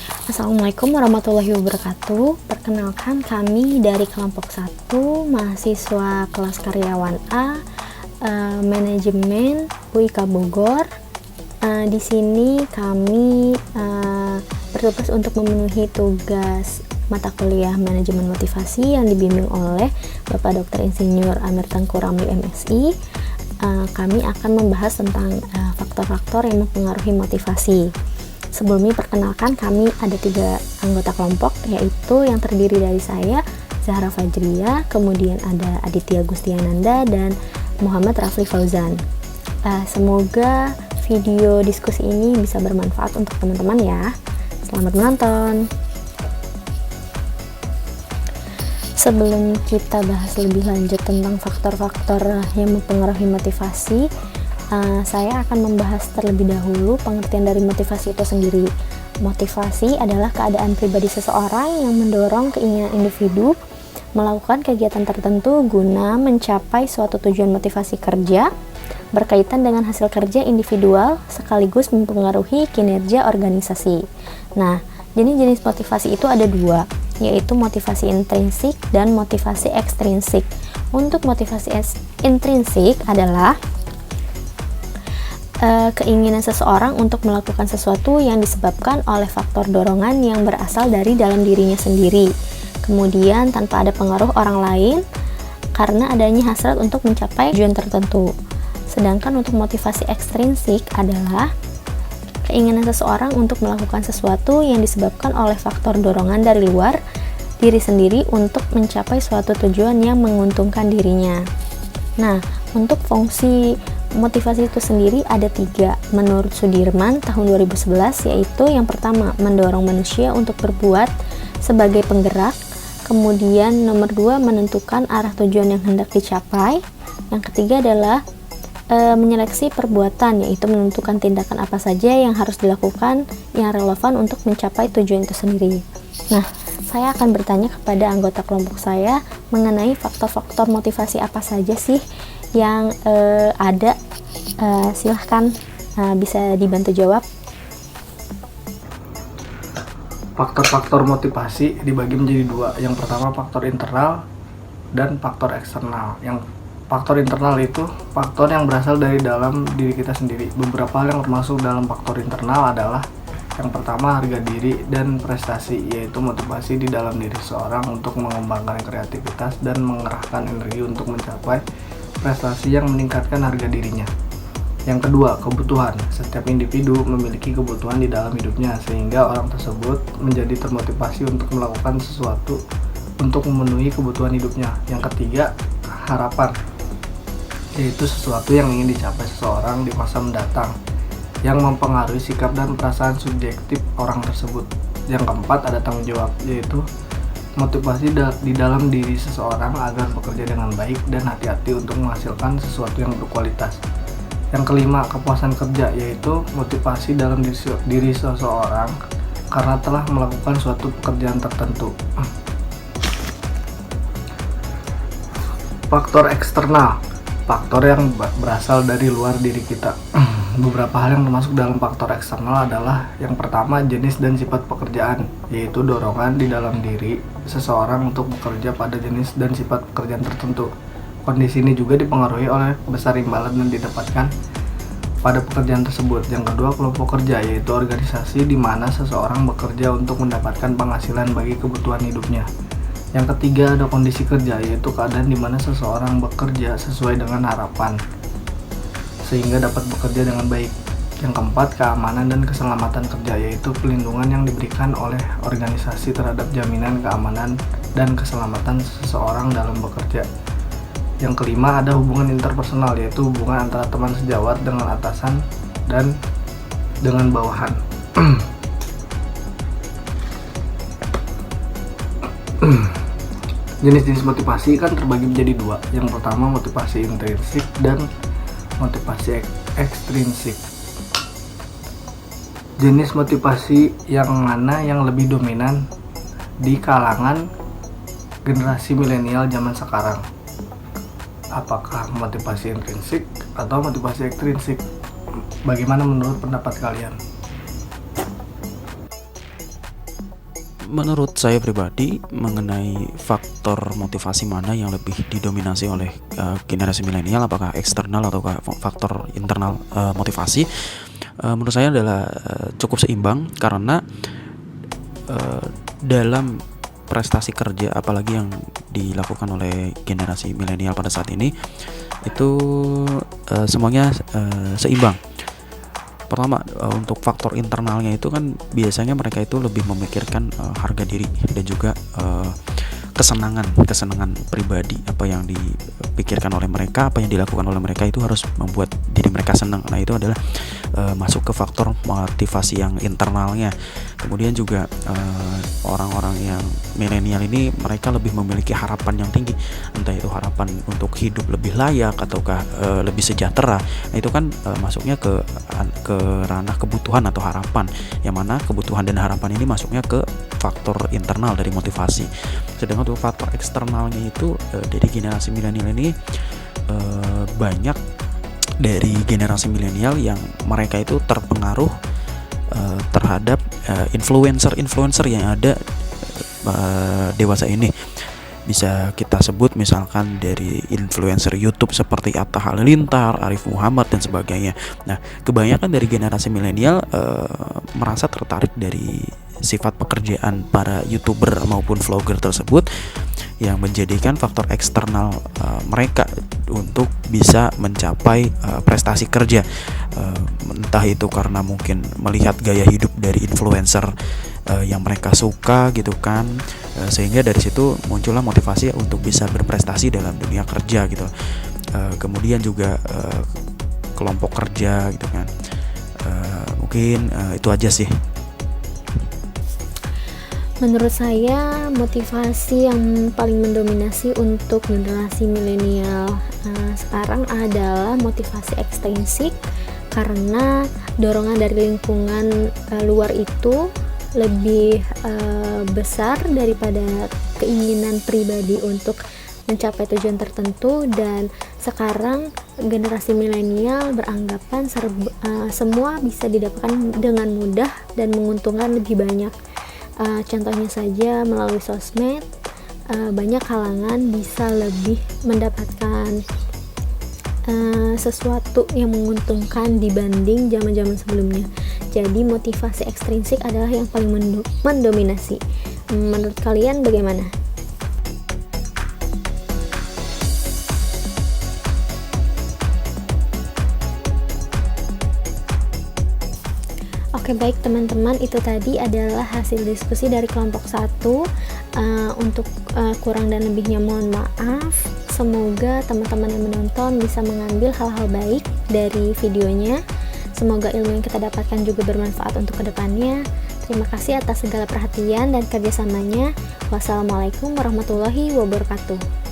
Assalamualaikum warahmatullahi wabarakatuh. Perkenalkan, kami dari kelompok 1 mahasiswa kelas karyawan A, manajemen UIK Bogor. Di sini kami bertugas untuk memenuhi tugas mata kuliah manajemen motivasi yang dibimbing oleh Bapak Dr. Insinyur Amir Tengku Ramli MSI. Kami akan membahas tentang faktor-faktor yang mempengaruhi motivasi. Sebelumnya perkenalkan, kami ada 3 anggota kelompok, yaitu yang terdiri dari saya, Zahra Fajriya, kemudian ada Aditya Gustiananda, dan Muhammad Rafli Fauzan. Semoga video diskusi ini bisa bermanfaat untuk teman-teman ya. Selamat menonton. Sebelum kita bahas lebih lanjut tentang faktor-faktor yang mempengaruhi motivasi, saya akan membahas terlebih dahulu pengertian dari motivasi itu sendiri. Motivasi adalah keadaan pribadi seseorang yang mendorong keinginan individu melakukan kegiatan tertentu guna mencapai suatu tujuan motivasi kerja berkaitan dengan hasil kerja individual sekaligus mempengaruhi kinerja organisasi. Nah, jenis-jenis motivasi itu ada 2, yaitu motivasi intrinsik dan motivasi ekstrinsik. Untuk motivasi intrinsik adalah keinginan seseorang untuk melakukan sesuatu yang disebabkan oleh faktor dorongan yang berasal dari dalam dirinya sendiri, kemudian tanpa ada pengaruh orang lain karena adanya hasrat untuk mencapai tujuan tertentu. Sedangkan untuk motivasi ekstrinsik adalah keinginan seseorang untuk melakukan sesuatu yang disebabkan oleh faktor dorongan dari luar diri sendiri untuk mencapai suatu tujuan yang menguntungkan dirinya. Nah, untuk fungsi motivasi itu sendiri ada 3 menurut Sudirman tahun 2011, yaitu yang pertama, mendorong manusia untuk berbuat sebagai penggerak, kemudian nomor 2, menentukan arah tujuan yang hendak dicapai, yang ketiga adalah menyeleksi perbuatan, yaitu menentukan tindakan apa saja yang harus dilakukan yang relevan untuk mencapai tujuan itu sendiri. Nah, saya akan bertanya kepada anggota kelompok saya mengenai faktor-faktor motivasi apa saja sih yang ada. Silahkan bisa dibantu jawab. Faktor-faktor motivasi dibagi menjadi 2. Yang pertama faktor internal dan faktor eksternal. Yang faktor internal itu faktor yang berasal dari dalam diri kita sendiri. Beberapa hal yang termasuk dalam faktor internal adalah yang pertama harga diri dan prestasi, yaitu motivasi di dalam diri seseorang untuk mengembangkan kreativitas dan mengerahkan energi untuk mencapai prestasi yang meningkatkan harga dirinya. Yang kedua, kebutuhan. Setiap individu memiliki kebutuhan di dalam hidupnya sehingga orang tersebut menjadi termotivasi untuk melakukan sesuatu untuk memenuhi kebutuhan hidupnya. Yang ketiga, harapan, yaitu sesuatu yang ingin dicapai seseorang di masa mendatang yang mempengaruhi sikap dan perasaan subjektif orang tersebut. Yang keempat, ada tanggung jawab, yaitu motivasi di dalam diri seseorang agar bekerja dengan baik dan hati-hati untuk menghasilkan sesuatu yang berkualitas. Yang kelima, kepuasan kerja, yaitu motivasi dalam diri seseorang karena telah melakukan suatu pekerjaan tertentu. Faktor eksternal, faktor yang berasal dari luar diri kita. Beberapa hal yang termasuk dalam faktor eksternal adalah yang pertama, jenis dan sifat pekerjaan, yaitu dorongan di dalam diri seseorang untuk bekerja pada jenis dan sifat pekerjaan tertentu. Kondisi ini juga dipengaruhi oleh besar imbalan yang didapatkan pada pekerjaan tersebut. Yang kedua, kelompok kerja, yaitu organisasi di mana seseorang bekerja untuk mendapatkan penghasilan bagi kebutuhan hidupnya. Yang ketiga, ada kondisi kerja, yaitu keadaan di mana seseorang bekerja sesuai dengan harapan sehingga dapat bekerja dengan baik. Yang keempat, keamanan dan keselamatan kerja, yaitu pelindungan yang diberikan oleh organisasi terhadap jaminan keamanan dan keselamatan seseorang dalam bekerja. Yang kelima, ada hubungan interpersonal, yaitu hubungan antara teman sejawat dengan atasan dan dengan bawahan. Jenis-jenis motivasi kan terbagi menjadi 2. Yang pertama, motivasi intrinsik dan motivasi ekstrinsik. Jenis motivasi yang mana yang lebih dominan di kalangan generasi milenial zaman sekarang? Apakah motivasi intrinsik atau motivasi ekstrinsik? Bagaimana menurut pendapat kalian? Menurut saya pribadi, mengenai faktor motivasi mana yang lebih didominasi oleh generasi milenial, apakah eksternal atau faktor internal motivasi, menurut saya adalah cukup seimbang, karena dalam prestasi kerja apalagi yang dilakukan oleh generasi milenial pada saat ini itu semuanya seimbang. Pertama, untuk faktor internalnya itu kan biasanya mereka itu lebih memikirkan harga diri dan juga kesenangan pribadi. Apa yang dipikirkan oleh mereka, apa yang dilakukan oleh mereka itu harus membuat diri mereka senang. Nah, itu adalah masuk ke faktor motivasi yang internalnya. Kemudian juga orang-orang yang milenial ini mereka lebih memiliki harapan yang tinggi, entah itu harapan untuk hidup lebih layak ataukah lebih sejahtera. Nah, itu kan masuknya ke ranah kebutuhan atau harapan, yang mana kebutuhan dan harapan ini masuknya ke faktor internal dari motivasi. Sedangkan untuk faktor eksternalnya itu dari generasi milenial ini banyak dari generasi milenial yang mereka itu terpengaruh terhadap influencer yang ada dewasa ini. Bisa kita sebut misalkan dari influencer YouTube seperti Atta Halilintar, Arif Muhammad dan sebagainya. Nah, kebanyakan dari generasi milenial merasa tertarik dari sifat pekerjaan para YouTuber maupun vlogger tersebut, yang menjadikan faktor eksternal mereka untuk bisa mencapai prestasi kerja. Entah itu karena mungkin melihat gaya hidup dari influencer yang mereka suka gitu kan, sehingga dari situ muncullah motivasi untuk bisa berprestasi dalam dunia kerja gitu. Kemudian juga kelompok kerja gitu kan. Mungkin itu aja sih. Menurut saya motivasi yang paling mendominasi untuk generasi milenial sekarang adalah motivasi ekstrinsik, karena dorongan dari lingkungan luar itu lebih besar daripada keinginan pribadi untuk mencapai tujuan tertentu. Dan sekarang generasi milenial beranggapan semua bisa didapatkan dengan mudah dan menguntungkan lebih banyak. Contohnya saja melalui sosmed, banyak kalangan bisa lebih mendapatkan sesuatu yang menguntungkan dibanding zaman-zaman sebelumnya. Jadi motivasi ekstrinsik adalah yang paling mendominasi. Menurut kalian bagaimana? Oke, baik teman-teman, itu tadi adalah hasil diskusi dari kelompok 1. Untuk kurang dan lebihnya mohon maaf. Semoga teman-teman yang menonton bisa mengambil hal-hal baik dari videonya. Semoga ilmu yang kita dapatkan juga bermanfaat untuk kedepannya. Terima kasih atas segala perhatian dan kerjasamanya. Wassalamualaikum warahmatullahi wabarakatuh.